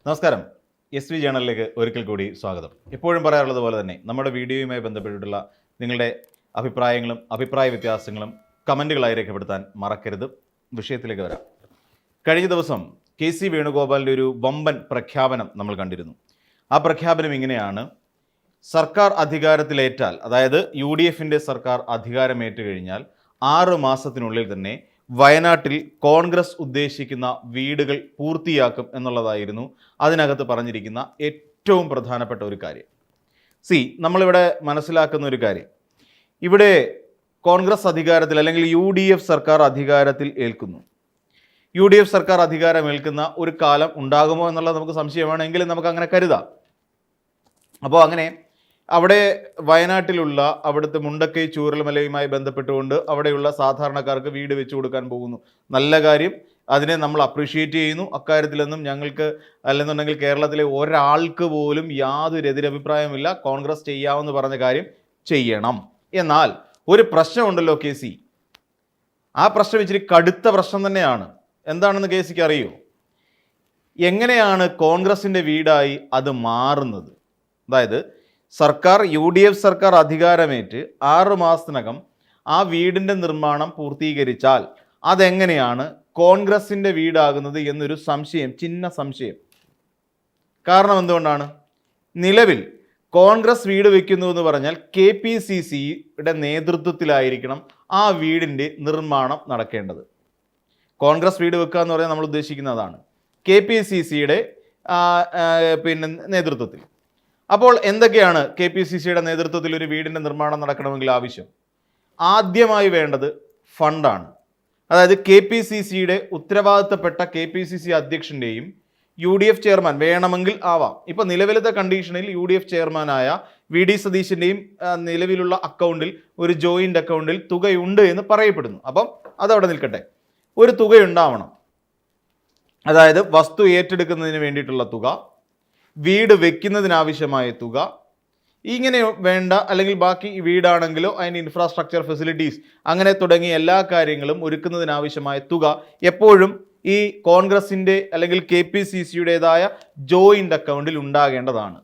നമസ്കാരം. SV ജേണലിലേക്ക് ഒരിക്കൽ കൂടി സ്വാഗതം. എപ്പോഴും പറയാറുള്ളത് പോലെ തന്നെ നമ്മുടെ വീഡിയോയുമായി ബന്ധപ്പെട്ടിട്ടുള്ള നിങ്ങളുടെ അഭിപ്രായങ്ങളും അഭിപ്രായ വ്യത്യാസങ്ങളും കമൻറ്റുകളായി രേഖപ്പെടുത്താൻ മറക്കരുത്. വിഷയത്തിലേക്ക് വരാം. കഴിഞ്ഞ ദിവസം KC വേണുഗോപാലിൻ്റെ ഒരു വമ്പൻ പ്രഖ്യാപനം നമ്മൾ കണ്ടിരുന്നു. ആ പ്രഖ്യാപനം ഇങ്ങനെയാണ്: സർക്കാർ അധികാരത്തിലേറ്റാൽ, അതായത് UDFൻ്റെ സർക്കാർ അധികാരമേറ്റ് കഴിഞ്ഞാൽ 6 മാസത്തിനുള്ളിൽ തന്നെ വയനാട്ടിൽ കോൺഗ്രസ് ഉദ്ദേശിക്കുന്ന വീടുകൾ പൂർത്തിയാക്കും എന്നുള്ളതായിരുന്നു അതിനകത്ത് പറഞ്ഞിരിക്കുന്ന ഏറ്റവും പ്രധാനപ്പെട്ട ഒരു കാര്യം. നമ്മളിവിടെ മനസ്സിലാക്കുന്ന ഒരു കാര്യം, ഇവിടെ കോൺഗ്രസ് അധികാരത്തിൽ അല്ലെങ്കിൽ UDF സർക്കാർ അധികാരത്തിൽ ഏൽക്കുന്നു. UDF സർക്കാർ അധികാരമേൽക്കുന്ന ഒരു കാലം ഉണ്ടാകുമോ എന്നുള്ളത് നമുക്ക് സംശയമാണ്, എങ്കിലും നമുക്ക് അങ്ങനെ കരുതാം. അപ്പോൾ അങ്ങനെ അവിടെ വയനാട്ടിലുള്ള അവിടുത്തെ മുണ്ടക്കൈ ചൂരൽമലയുമായി ബന്ധപ്പെട്ടുകൊണ്ട് അവിടെയുള്ള സാധാരണക്കാർക്ക് വീട് വെച്ചു കൊടുക്കാൻ പോകുന്നു. നല്ല കാര്യം, അതിനെ നമ്മൾ അപ്രീഷിയേറ്റ് ചെയ്യുന്നു. അക്കാര്യത്തിലൊന്നും ഞങ്ങൾക്ക് അല്ലെന്നുണ്ടെങ്കിൽ കേരളത്തിലെ ഒരാൾക്ക് പോലും യാതൊരു എതിരഭിപ്രായമില്ല. കോൺഗ്രസ് ചെയ്യാമെന്ന് പറഞ്ഞ കാര്യം ചെയ്യണം. എന്നാൽ ഒരു പ്രശ്നമുണ്ടല്ലോ KC, ആ പ്രശ്നം ഇച്ചിരി കടുത്ത പ്രശ്നം തന്നെയാണ്. എന്താണെന്ന് KCക്ക് അറിയോ? എങ്ങനെയാണ് കോൺഗ്രസിൻ്റെ വീടായി അത് മാറുന്നത്? അതായത് സർക്കാർ UDF സർക്കാർ അധികാരമേറ്റ് 6 മാസത്തിനകം ആ വീടിൻ്റെ നിർമ്മാണം പൂർത്തീകരിച്ചാൽ അതെങ്ങനെയാണ് കോൺഗ്രസിൻ്റെ വീടാകുന്നത് എന്നൊരു സംശയം, ചിന്ന സംശയം. കാരണം എന്തുകൊണ്ടാണ്? നിലവിൽ കോൺഗ്രസ് വീട് വയ്ക്കുന്നു എന്ന് പറഞ്ഞാൽ KPCCയുടെ നേതൃത്വത്തിലായിരിക്കണം ആ വീടിൻ്റെ നിർമ്മാണം നടക്കേണ്ടത്. കോൺഗ്രസ് വീട് വെക്കുക എന്ന് പറഞ്ഞാൽ നമ്മൾ ഉദ്ദേശിക്കുന്നതാണ് KPCCയുടെ നേതൃത്വത്തിൽ. അപ്പോൾ എന്തൊക്കെയാണ് KPCCയുടെ നേതൃത്വത്തിൽ ഒരു വീടിൻ്റെ നിർമ്മാണം നടക്കണമെങ്കിൽ ആവശ്യം? ആദ്യമായി വേണ്ടത് ഫണ്ടാണ്. അതായത് KPCCയുടെ ഉത്തരവാദിത്തപ്പെട്ട KPCC അധ്യക്ഷൻ്റെയും UDF ചെയർമാൻ വേണമെങ്കിൽ ആവാം. ഇപ്പോൾ നിലവിലത്തെ കണ്ടീഷനിൽ UDF ചെയർമാനായ VD സതീശൻ്റെയും നിലവിലുള്ള അക്കൗണ്ടിൽ ഒരു ജോയിൻ്റ് അക്കൗണ്ടിൽ തുകയുണ്ട് എന്ന് പറയപ്പെടുന്നു. അപ്പം അതവിടെ നിൽക്കട്ടെ. ഒരു തുകയുണ്ടാവണം. അതായത് വസ്തു ഏറ്റെടുക്കുന്നതിന് വേണ്ടിയിട്ടുള്ള തുക, വീട് വെക്കുന്നതിനാവശ്യമായ തുക, ഇങ്ങനെ വേണ്ട, അല്ലെങ്കിൽ ബാക്കി വീടാണെങ്കിലോ അതിൻ്റെ ഇൻഫ്രാസ്ട്രക്ചർ ഫെസിലിറ്റീസ് അങ്ങനെ തുടങ്ങിയ എല്ലാ കാര്യങ്ങളും ഒരുക്കുന്നതിനാവശ്യമായ തുക എപ്പോഴും ഈ കോൺഗ്രസിൻ്റെ അല്ലെങ്കിൽ KPCCയുടേതായ ജോയിൻ്റ് അക്കൗണ്ടിൽ ഉണ്ടാകേണ്ടതാണ്.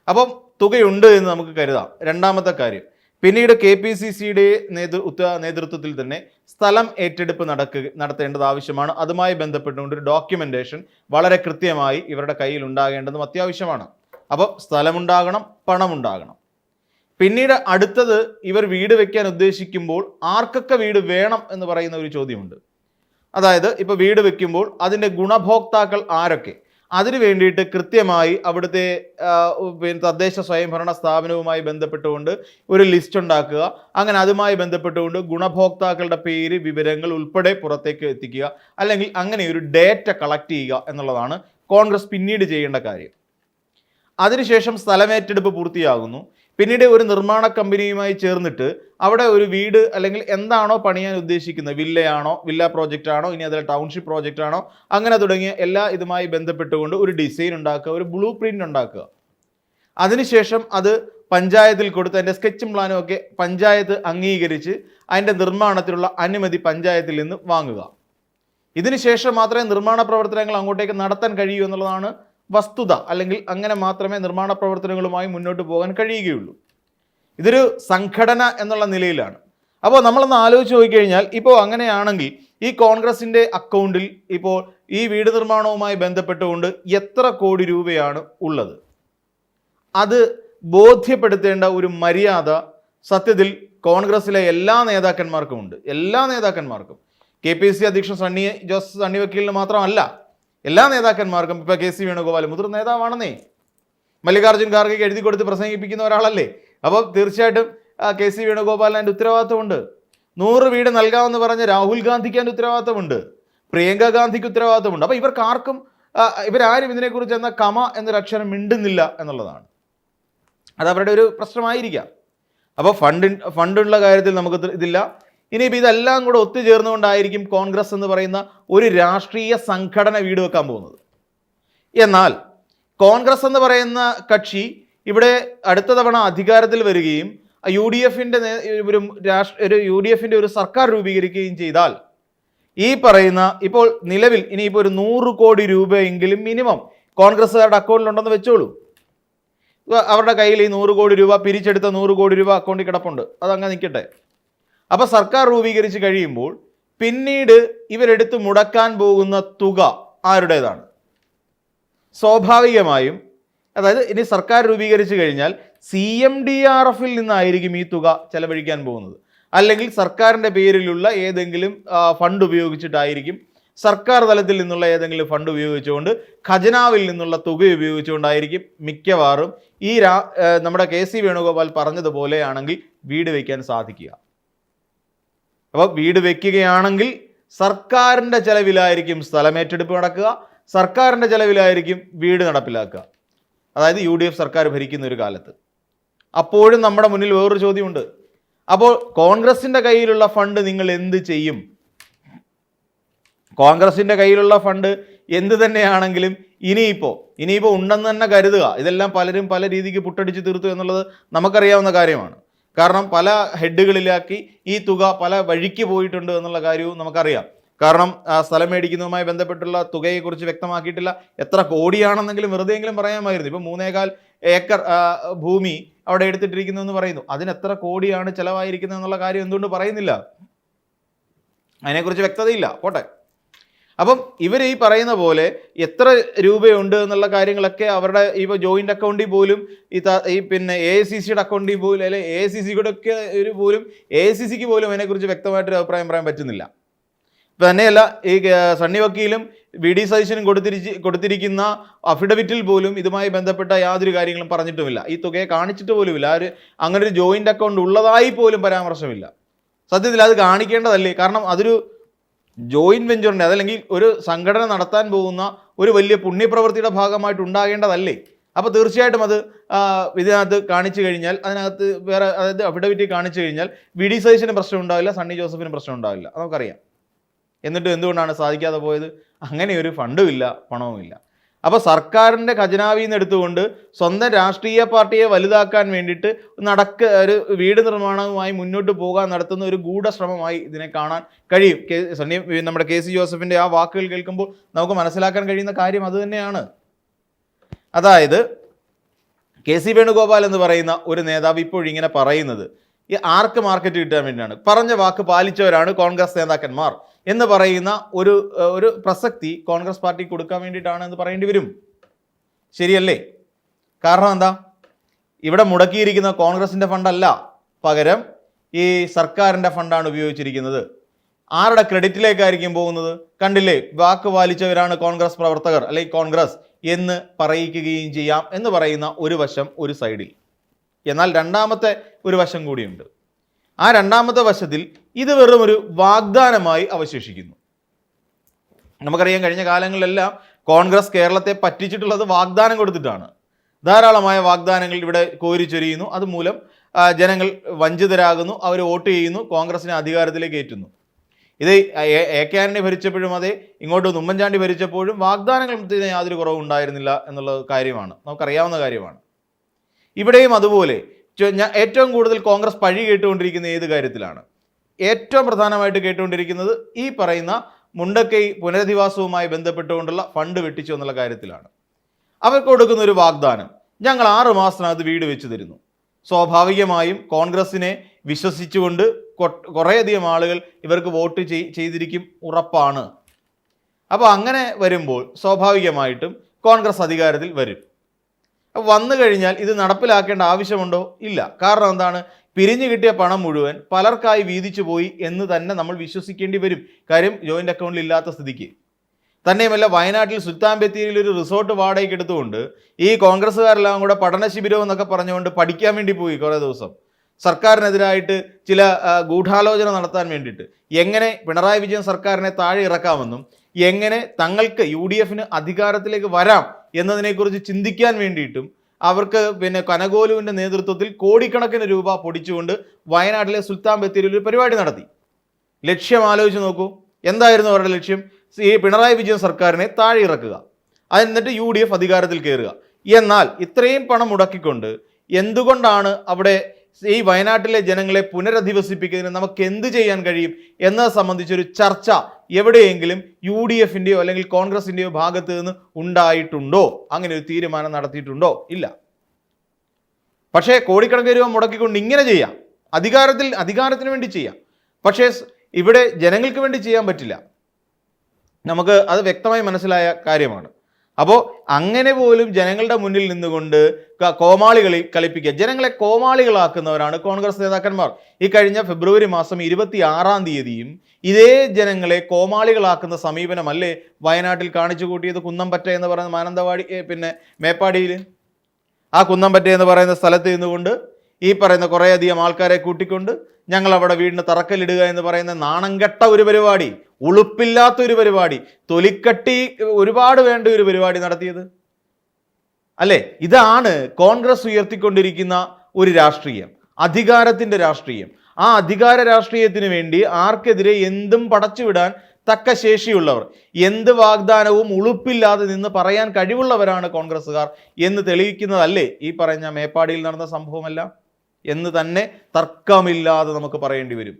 അപ്പം തുകയുണ്ട് എന്ന് നമുക്ക് കരുതാം. രണ്ടാമത്തെ കാര്യം, പിന്നീട് KPCCയുടെ നേതൃത്വത്തിൽ തന്നെ സ്ഥലം ഏറ്റെടുപ്പ് നടത്തേണ്ടത് ആവശ്യമാണ്. അതുമായി ബന്ധപ്പെട്ടുകൊണ്ട് ഒരു ഡോക്യുമെൻറ്റേഷൻ വളരെ കൃത്യമായി ഇവരുടെ കയ്യിൽ ഉണ്ടാകേണ്ടതും അത്യാവശ്യമാണ്. അപ്പോൾ സ്ഥലമുണ്ടാകണം, പണമുണ്ടാകണം. പിന്നീട് അടുത്തത്, ഇവർ വീട് വെക്കാൻ ഉദ്ദേശിക്കുമ്പോൾ ആർക്കൊക്കെ വീട് വേണം എന്ന് പറയുന്ന ഒരു ചോദ്യമുണ്ട്. അതായത് ഇപ്പോൾ വീട് വെക്കുമ്പോൾ അതിൻ്റെ ഗുണഭോക്താക്കൾ ആരൊക്കെ, അതിനു വേണ്ടിയിട്ട് കൃത്യമായി അവിടുത്തെ തദ്ദേശ സ്വയംഭരണ സ്ഥാപനവുമായി ബന്ധപ്പെട്ടുകൊണ്ട് ഒരു ലിസ്റ്റ് ഉണ്ടാക്കുക. അങ്ങനെ അതുമായി ബന്ധപ്പെട്ടുകൊണ്ട് ഗുണഭോക്താക്കളുടെ പേര്, വിവരങ്ങൾ ഉൾപ്പെടെ പുറത്തേക്ക് എത്തിക്കുക, അല്ലെങ്കിൽ അങ്ങനെ ഒരു ഡേറ്റ കളക്ട് ചെയ്യുക എന്നുള്ളതാണ് കോൺഗ്രസ് പിന്നീട് ചെയ്യേണ്ട കാര്യം. അതിനുശേഷം സ്ഥലമേറ്റെടുപ്പ് പൂർത്തിയാകുന്നു. പിന്നീട് ഒരു നിർമ്മാണ കമ്പനിയുമായി ചേർന്നിട്ട് അവിടെ ഒരു വീട് അല്ലെങ്കിൽ എന്താണോ പണിയാൻ ഉദ്ദേശിക്കുന്നത്, വില്ലയാണോ, വില്ല പ്രോജക്റ്റ് ആണോ, ഇനി അതിൽ ടൗൺഷിപ്പ് പ്രോജക്റ്റ് ആണോ, അങ്ങനെ തുടങ്ങിയ എല്ലാ ഇതുമായി ബന്ധപ്പെട്ടുകൊണ്ട് ഒരു ഡിസൈൻ ഉണ്ടാക്കുക, ഒരു ബ്ലൂ പ്രിൻ്റ് ഉണ്ടാക്കുക. അതിനുശേഷം അത് പഞ്ചായത്തിൽ കൊടുത്ത് അതിൻ്റെ സ്കെച്ചും പ്ലാനും ഒക്കെ പഞ്ചായത്ത് അംഗീകരിച്ച് അതിൻ്റെ നിർമ്മാണത്തിലുള്ള അനുമതി പഞ്ചായത്തിൽ നിന്ന് വാങ്ങുക. ഇതിനുശേഷം മാത്രമേ നിർമ്മാണ പ്രവർത്തനങ്ങൾ അങ്ങോട്ടേക്ക് നടത്താൻ കഴിയൂ എന്നുള്ളതാണ് വസ്തുത. അല്ലെങ്കിൽ അങ്ങനെ മാത്രമേ നിർമ്മാണ പ്രവർത്തനങ്ങളുമായി മുന്നോട്ട് പോകാൻ കഴിയുകയുള്ളൂ. ഇതൊരു സംഘടന എന്നുള്ള നിലയിലാണ്. അപ്പോൾ നമ്മളൊന്ന് ആലോചിച്ച് നോക്കിക്കഴിഞ്ഞാൽ, ഇപ്പോൾ അങ്ങനെയാണെങ്കിൽ ഈ കോൺഗ്രസിൻ്റെ അക്കൗണ്ടിൽ ഇപ്പോൾ ഈ വീട് നിർമ്മാണവുമായി ബന്ധപ്പെട്ടുകൊണ്ട് എത്ര കോടി രൂപയാണ് ഉള്ളത്? അത് ബോധ്യപ്പെടുത്തേണ്ട ഒരു മര്യാദ സത്യത്തിൽ കോൺഗ്രസിലെ എല്ലാ നേതാക്കന്മാർക്കും ഉണ്ട്. എല്ലാ നേതാക്കന്മാർക്കും, KPCC അധ്യക്ഷൻ സണ്ണി വക്കീലിന് മാത്രമല്ല, എല്ലാ നേതാക്കന്മാർക്കും. ഇപ്പോൾ KC വേണുഗോപാൽ മുതിർന്ന നേതാവാണെന്നേ, മല്ലികാർജ്ജുൻ ഖാർഗെക്ക് എഴുതി കൊടുത്ത് പ്രസംഗിപ്പിക്കുന്ന ഒരാളല്ലേ. അപ്പോൾ തീർച്ചയായിട്ടും KC വേണുഗോപാലിന് അതിൻ്റെ ഉത്തരവാദിത്തമുണ്ട്. 100 വീട് നൽകാമെന്ന് പറഞ്ഞ് രാഹുൽ ഗാന്ധിക്ക് അതിൻ്റെ ഉത്തരവാദിത്തമുണ്ട്, പ്രിയങ്ക ഗാന്ധിക്ക് ഉത്തരവാദിത്തമുണ്ട്. അപ്പോൾ ഇവർക്കാർക്കും ഇവരാരും ഇതിനെക്കുറിച്ച് എന്ന കമ എന്നൊരു അക്ഷരം മിണ്ടുന്നില്ല എന്നുള്ളതാണ്. അത് അവരുടെ ഒരു പ്രശ്നമായിരിക്കാം. അപ്പോൾ ഫണ്ടുള്ള കാര്യത്തിൽ നമുക്ക് ഇതില്ല. ഇനിയിപ്പോൾ ഇതെല്ലാം കൂടെ ഒത്തുചേർന്നുകൊണ്ടായിരിക്കും കോൺഗ്രസ് എന്ന് പറയുന്ന ഒരു രാഷ്ട്രീയ സംഘടന വീട് വെക്കാൻ പോകുന്നത്. എന്നാൽ കോൺഗ്രസ് എന്ന് പറയുന്ന കക്ഷി ഇവിടെ അടുത്ത തവണ അധികാരത്തിൽ വരികയും UDFൻ്റെ ഒരു സർക്കാർ രൂപീകരിക്കുകയും ചെയ്താൽ ഈ പറയുന്ന ഇപ്പോൾ നിലവിൽ ഇനിയിപ്പോൾ ഒരു 100 കോടി രൂപയെങ്കിലും മിനിമം കോൺഗ്രസ്സുകാരുടെ അക്കൗണ്ടിലുണ്ടെന്ന് വെച്ചോളൂ. അവരുടെ കയ്യിൽ ഈ 100 കോടി രൂപ പിരിച്ചെടുത്ത 100 കോടി രൂപ അക്കൗണ്ടിൽ കിടപ്പുണ്ട്, അതങ്ങനെ നിൽക്കട്ടെ. അപ്പോൾ സർക്കാർ രൂപീകരിച്ച് കഴിയുമ്പോൾ പിന്നീട് ഇവരെടുത്ത് മുടക്കാൻ പോകുന്ന തുക ആരുടേതാണ്? സ്വാഭാവികമായും, അതായത് ഇനി സർക്കാർ രൂപീകരിച്ച് കഴിഞ്ഞാൽ CMDRF-ൽ നിന്നായിരിക്കും ഈ തുക ചെലവഴിക്കാൻ പോകുന്നത്. അല്ലെങ്കിൽ സർക്കാരിൻ്റെ പേരിലുള്ള ഏതെങ്കിലും ഫണ്ട് ഉപയോഗിച്ചിട്ടായിരിക്കും, സർക്കാർ തലത്തിൽ നിന്നുള്ള ഏതെങ്കിലും ഫണ്ട് ഉപയോഗിച്ചുകൊണ്ട്, ഖജനാവിൽ നിന്നുള്ള തുക ഉപയോഗിച്ചുകൊണ്ടായിരിക്കും മിക്കവാറും ഈ നമ്മുടെ KC വേണുഗോപാൽ പറഞ്ഞതുപോലെയാണെങ്കിൽ വീട് വയ്ക്കാൻ സാധിക്കുക. അപ്പോൾ വീട് വയ്ക്കുകയാണെങ്കിൽ സർക്കാരിൻ്റെ ചെലവിലായിരിക്കും സ്ഥലമേറ്റെടുപ്പ് നടക്കുക, സർക്കാരിൻ്റെ ചെലവിലായിരിക്കും വീട് നടപ്പിലാക്കുക. അതായത് UDF സർക്കാർ ഭരിക്കുന്ന ഒരു കാലത്ത്. അപ്പോഴും നമ്മുടെ മുന്നിൽ വേറൊരു ചോദ്യമുണ്ട്. അപ്പോൾ കോൺഗ്രസിൻ്റെ കയ്യിലുള്ള ഫണ്ട് നിങ്ങൾ എന്ത് ചെയ്യും? കോൺഗ്രസിൻ്റെ കയ്യിലുള്ള ഫണ്ട് എന്ത് തന്നെയാണെങ്കിലും ഇനിയിപ്പോൾ ഉണ്ടെന്ന് തന്നെ കരുതുക. ഇതെല്ലാം പലരും പല രീതിക്ക് പുട്ടടിച്ച് തീർത്തു എന്നുള്ളത് നമുക്കറിയാവുന്ന കാര്യമാണ്. കാരണം പല ഹെഡുകളിലാക്കി ഈ തുക പല വഴിക്ക് പോയിട്ടുണ്ട് എന്നുള്ള കാര്യവും നമുക്കറിയാം. കാരണം സ്ഥലം മേടിക്കുന്നതുമായി ബന്ധപ്പെട്ടുള്ള തുകയെക്കുറിച്ച് വ്യക്തമാക്കിയിട്ടില്ല. എത്ര കോടിയാണെന്നെങ്കിലും വെറുതെയെങ്കിലും പറയാമായിരുന്നു. ഇപ്പം 3.25 ഏക്കർ ഭൂമി അവിടെ എടുത്തിട്ടിരിക്കുന്നു എന്ന് പറയുന്നു. അതിന് എത്ര കോടിയാണ് ചിലവായിരിക്കുന്നത് എന്നുള്ള കാര്യം എന്തുകൊണ്ട് പറയുന്നില്ല? അതിനെക്കുറിച്ച് വ്യക്തതയില്ല. പോട്ടെ. അപ്പം ഇവർ ഈ പറയുന്ന പോലെ എത്ര രൂപയുണ്ട് എന്നുള്ള കാര്യങ്ങളൊക്കെ അവരുടെ ഇപ്പോൾ ജോയിൻ്റ് അക്കൗണ്ടിൽ പോലും ഈ പിന്നെ AICCയുടെ അക്കൗണ്ടിൽ പോലും, അല്ലെങ്കിൽ AICCയുടെ ഒക്കെ പോലും AICCക്ക് പോലും അതിനെക്കുറിച്ച് വ്യക്തമായിട്ടൊരു അഭിപ്രായം പറയാൻ പറ്റുന്നില്ല. ഇപ്പം തന്നെയല്ല, ഈ സണ്ണി വക്കീലും VD സതീശനും കൊടുത്തിരിക്കുന്ന അഫിഡവിറ്റിൽ പോലും ഇതുമായി ബന്ധപ്പെട്ട യാതൊരു കാര്യങ്ങളും പറഞ്ഞിട്ടുമില്ല. ഈ തുകയെ കാണിച്ചിട്ട് പോലുമില്ല. അങ്ങനെ ഒരു ജോയിൻ്റ് അക്കൗണ്ട് ഉള്ളതായി പോലും പരാമർശമില്ല. സത്യത്തിൽ അത് കാണിക്കേണ്ടതല്ലേ? കാരണം അതൊരു ജോയിൻറ്റ് വെഞ്ചറിൻ്റെ, അതല്ലെങ്കിൽ ഒരു സംഘടന നടത്താൻ പോകുന്ന ഒരു വലിയ പുണ്യപ്രവൃത്തിയുടെ ഭാഗമായിട്ട് ഉണ്ടാകേണ്ടതല്ലേ? അപ്പോൾ തീർച്ചയായിട്ടും അത് ഇതിനകത്ത് കാണിച്ചു കഴിഞ്ഞാൽ, അതിനകത്ത് വേറെ, അതായത് അഫിഡവിറ്റ് കാണിച്ചു കഴിഞ്ഞാൽ VD സതീശന് പ്രശ്നം ഉണ്ടാവില്ല, സണ്ണി ജോസഫിന് പ്രശ്നം ഉണ്ടാവില്ല, നമുക്കറിയാം. എന്നിട്ട് എന്തുകൊണ്ടാണ് സാധിക്കാതെ പോയത്? അങ്ങനെ ഒരു ഫണ്ടുമില്ല, പണവുമില്ല. അപ്പോൾ സർക്കാരിൻ്റെ ഖജനാവിൽ നിന്ന് എടുത്തുകൊണ്ട് സ്വന്തം രാഷ്ട്രീയ പാർട്ടിയെ വലുതാക്കാൻ വേണ്ടിയിട്ട് ഒരു വീട് നിർമ്മാണവുമായി മുന്നോട്ട് പോകാൻ നടത്തുന്ന ഒരു ഗൂഢശ്രമമായി ഇതിനെ കാണാൻ കഴിയും. നമ്മുടെ KC ജോസഫിൻ്റെ ആ വാക്കുകൾ കേൾക്കുമ്പോൾ നമുക്ക് മനസ്സിലാക്കാൻ കഴിയുന്ന കാര്യം അതുതന്നെയാണ്. അതായത് KC വേണുഗോപാൽ എന്ന് പറയുന്ന ഒരു നേതാവ് ഇപ്പോഴിങ്ങനെ പറയുന്നത് ഈ ആർക്ക് മാർക്കറ്റ് കിട്ടാൻ വേണ്ടിയാണ്, പറഞ്ഞ വാക്ക് പാലിച്ചവരാണ് കോൺഗ്രസ് നേതാക്കന്മാർ എന്ന് പറയുന്ന ഒരു പ്രസക്തി കോൺഗ്രസ് പാർട്ടി കൊടുക്കാൻ വേണ്ടിയിട്ടാണ് എന്ന് പറയേണ്ടി വരും. ശരിയല്ലേ? കാരണം എന്താ? ഇവിടെ മുടക്കിയിരിക്കുന്ന കോൺഗ്രസിൻ്റെ ഫണ്ടല്ല, പകരം ഈ സർക്കാരിൻ്റെ ഫണ്ടാണ് ഉപയോഗിച്ചിരിക്കുന്നത്. ആരുടെ ക്രെഡിറ്റിലേക്കായിരിക്കും പോകുന്നത്? കണ്ടില്ലേ, വാക്ക് പാലിച്ചവരാണ് കോൺഗ്രസ് പ്രവർത്തകർ, അല്ലെങ്കിൽ കോൺഗ്രസ് എന്ന് പറയിക്കുകയും ചെയ്യാം എന്ന് പറയുന്ന ഒരു വശം ഒരു സൈഡിൽ. എന്നാൽ രണ്ടാമത്തെ ഒരു വശം കൂടിയുണ്ട്. ആ രണ്ടാമത്തെ വശത്തിൽ ഇത് വെറും ഒരു വാഗ്ദാനമായി അവശേഷിക്കുന്നു. നമുക്കറിയാം, കഴിഞ്ഞ കാലങ്ങളിലെല്ലാം കോൺഗ്രസ് കേരളത്തെ പറ്റിച്ചിട്ടുള്ളത് വാഗ്ദാനം കൊടുത്തിട്ടാണ്. ധാരാളമായ വാഗ്ദാനങ്ങൾ ഇവിടെ കോരിച്ചൊരിയുന്നു. അതുമൂലം ജനങ്ങൾ വഞ്ചിതരാകുന്നു, അവർ വോട്ട് ചെയ്യുന്നു, കോൺഗ്രസിനെ അധികാരത്തിലേക്ക് ഏറ്റുന്നു. ഇത് AK ആന്റണി ഭരിച്ചപ്പോഴും അതെ, ഇങ്ങോട്ട് ഉമ്മൻചാണ്ടി ഭരിച്ചപ്പോഴും വാഗ്ദാനങ്ങൾ യാതൊരു കുറവുണ്ടായിരുന്നില്ല എന്നുള്ള കാര്യമാണ്, നമുക്കറിയാവുന്ന കാര്യമാണ്. ഇവിടെയും അതുപോലെ ഏറ്റവും കൂടുതൽ കോൺഗ്രസ് പഴി കേട്ടുകൊണ്ടിരിക്കുന്ന ഏത് കാര്യത്തിലാണ്? ഏറ്റവും പ്രധാനമായിട്ട് കേട്ടുകൊണ്ടിരിക്കുന്നത് ഈ പറയുന്ന മുണ്ടക്കൈ പുനരധിവാസവുമായി ബന്ധപ്പെട്ടുകൊണ്ടുള്ള ഫണ്ട് വെട്ടിച്ചു എന്നുള്ള കാര്യത്തിലാണ്. അവർക്ക് കൊടുക്കുന്ന ഒരു വാഗ്ദാനം, ഞങ്ങൾ 6 മാസത്തിനകത്ത് വീട് വെച്ച് തരുന്നു. സ്വാഭാവികമായും കോൺഗ്രസിനെ വിശ്വസിച്ചുകൊണ്ട് കുറേയധികം ആളുകൾ ഇവർക്ക് വോട്ട് ചെയ്തിരിക്കും, ഉറപ്പാണ്. അപ്പോൾ അങ്ങനെ വരുമ്പോൾ സ്വാഭാവികമായിട്ടും കോൺഗ്രസ് അധികാരത്തിൽ വരും. അപ്പോൾ വന്നു കഴിഞ്ഞാൽ ഇത് നടപ്പിലാക്കേണ്ട ആവശ്യമുണ്ടോ? ഇല്ല. കാരണം എന്താണ്? പിരിഞ്ഞു കിട്ടിയ പണം മുഴുവൻ പലർക്കായി വീതിച്ചു പോയി എന്ന് തന്നെ നമ്മൾ വിശ്വസിക്കേണ്ടി വരും. കാര്യം ജോയിൻ്റ് അക്കൗണ്ടിൽ ഇല്ലാത്ത സ്ഥിതിക്ക്. തന്നെയുമല്ല, വയനാട്ടിൽ സുൽത്താൻ ബത്തേരിയിൽ ഒരു റിസോർട്ട് വാടകയ്ക്ക് എടുത്തുകൊണ്ട് ഈ കോൺഗ്രസ്സുകാരെല്ലാം കൂടെ പഠന ശിബിരം എന്നൊക്കെ പറഞ്ഞുകൊണ്ട് പഠിക്കാൻ വേണ്ടി പോയി കുറേ ദിവസം. സർക്കാരിനെതിരായിട്ട് ചില ഗൂഢാലോചന നടത്താൻ വേണ്ടിയിട്ട്, എങ്ങനെ പിണറായി വിജയൻ സർക്കാരിനെ താഴെ ഇറക്കാമെന്നും എങ്ങനെ തങ്ങൾക്ക് UDFന് അധികാരത്തിലേക്ക് വരാം എന്നതിനെക്കുറിച്ച് ചിന്തിക്കാൻ വേണ്ടിയിട്ടും അവർക്ക് കനകോലുവിൻ്റെ നേതൃത്വത്തിൽ കോടിക്കണക്കിന് രൂപ പൊടിച്ചുകൊണ്ട് വയനാട്ടിലെ സുൽത്താൻ ബത്തേരിയിൽ ഒരു പരിപാടി നടത്തി. ലക്ഷ്യം ആലോചിച്ച് നോക്കൂ. എന്തായിരുന്നു അവരുടെ ലക്ഷ്യം? ഈ പിണറായി വിജയൻ സർക്കാരിനെ താഴെ ഇറക്കുക, എന്നിട്ട് UDF അധികാരത്തിൽ കയറുക. എന്നാൽ ഇത്രയും പണം മുടക്കിക്കൊണ്ട് എന്തുകൊണ്ടാണ് അവിടെ ഈ വയനാട്ടിലെ ജനങ്ങളെ പുനരധിവസിപ്പിക്കുന്നതിന് നമുക്ക് എന്ത് ചെയ്യാൻ കഴിയും എന്നത് സംബന്ധിച്ചൊരു ചർച്ച എവിടെയെങ്കിലും UDF-ൻ്റെയോ അല്ലെങ്കിൽ കോൺഗ്രസിൻ്റെയോ ഭാഗത്ത് നിന്ന് ഉണ്ടായിട്ടുണ്ടോ? അങ്ങനെ ഒരു തീരുമാനം നടത്തിയിട്ടുണ്ടോ? ഇല്ല. പക്ഷേ കോടിക്കണക്കിന് രൂപ മുടക്കിക്കൊണ്ട് ഇങ്ങനെ ചെയ്യാം, അധികാരത്തിന് വേണ്ടി ചെയ്യാം. പക്ഷേ ഇവിടെ ജനങ്ങൾക്ക് വേണ്ടി ചെയ്യാൻ പറ്റില്ല. നമുക്ക് അത് വ്യക്തമായി മനസ്സിലായ കാര്യമാണ്. അപ്പോൾ അങ്ങനെ പോലും ജനങ്ങളുടെ മുന്നിൽ നിന്നുകൊണ്ട് കോമാളികളി കളിപ്പിക്കുക, ജനങ്ങളെ കോമാളികളാക്കുന്നവരാണ് കോൺഗ്രസ് നേതാക്കന്മാർ. ഈ കഴിഞ്ഞ ഫെബ്രുവരി മാസം 26-ാം തീയതിയും ഇതേ ജനങ്ങളെ കോമാളികളാക്കുന്ന സമീപനമല്ലേ വയനാട്ടിൽ കാണിച്ചു കൂട്ടിയത്? കുന്നംപറ്റ എന്ന് പറയുന്ന മാനന്തവാടി മേപ്പാടിയിൽ ആ കുന്നംപറ്റ എന്ന് പറയുന്ന സ്ഥലത്ത് നിന്നുകൊണ്ട് ഈ പറയുന്ന കുറേയധികം ആൾക്കാരെ കൂട്ടിക്കൊണ്ട് ഞങ്ങൾ അവിടെ വീടിന് തറക്കല്ലിടുക എന്ന് പറയുന്ന നാണംകെട്ട ഒരു പരിപാടി, ഉളുപ്പില്ലാത്ത ഒരു പരിപാടി, തൊലിക്കട്ടി ഒരുപാട് വേണ്ട ഒരു പരിപാടി നടത്തിയത് അല്ലേ? ഇതാണ് കോൺഗ്രസ് ഉയർത്തിക്കൊണ്ടിരിക്കുന്ന ഒരു രാഷ്ട്രീയം, അധികാരത്തിൻ്റെ രാഷ്ട്രീയം. ആ അധികാര രാഷ്ട്രീയത്തിന് വേണ്ടി ആർക്കെതിരെ എന്തും പടച്ചുവിടാൻ തക്ക ശേഷിയുള്ളവർ, എന്ത് വാഗ്ദാനവും ഉളുപ്പില്ലാതെ നിന്ന് പറയാൻ കഴിവുള്ളവരാണ് കോൺഗ്രസ്സുകാർ എന്ന് തെളിയിക്കുന്നതല്ലേ ഈ പറഞ്ഞ മേപ്പാടിയിൽ നടന്ന സംഭവമല്ല എന്ന് തന്നെ തർക്കമില്ലാതെ നമുക്ക് പറയേണ്ടി വരും,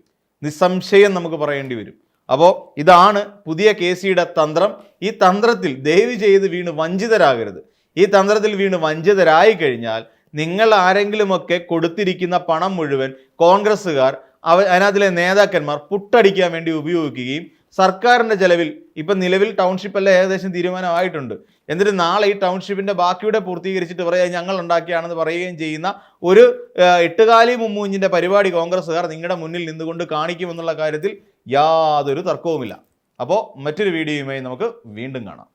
നിസ്സംശയം നമുക്ക് പറയേണ്ടി വരും. അപ്പോൾ ഇതാണ് പുതിയ KCയുടെ തന്ത്രം. ഈ തന്ത്രത്തിൽ ദയവ് ചെയ്ത് വീണ് വഞ്ചിതരാകരുത്. ഈ തന്ത്രത്തിൽ വീണ് വഞ്ചിതരായി കഴിഞ്ഞാൽ നിങ്ങൾ ആരെങ്കിലുമൊക്കെ കൊടുത്തിരിക്കുന്ന പണം മുഴുവൻ കോൺഗ്രസ്സുകാർ അതിനകത്തിലെ നേതാക്കന്മാർ പുട്ടടിക്കാൻ വേണ്ടി ഉപയോഗിക്കുകയും സർക്കാരിൻ്റെ ചെലവിൽ ഇപ്പം നിലവിൽ ടൗൺഷിപ്പ് എല്ലാം ഏകദേശം തീരുമാനമായിട്ടുണ്ട്, എന്നിട്ട് നാളെ ഈ ടൗൺഷിപ്പിൻ്റെ ബാക്കിയുടെ പൂർത്തീകരിച്ചിട്ട് പറയുക ഞങ്ങൾ ഉണ്ടാക്കിയാണെന്ന് പറയുകയും ചെയ്യുന്ന ഒരു എട്ടുകാലി മുമ്മൂഞ്ഞിൻ്റെ പരിപാടി കോൺഗ്രസ്സുകാർ നിങ്ങളുടെ മുന്നിൽ നിന്നുകൊണ്ട് കാണിക്കുമെന്നുള്ള കാര്യത്തിൽ യാതൊരു തർക്കവുമില്ല. അപ്പോൾ മറ്റൊരു വീഡിയോയുമായി നമുക്ക് വീണ്ടും കാണാം.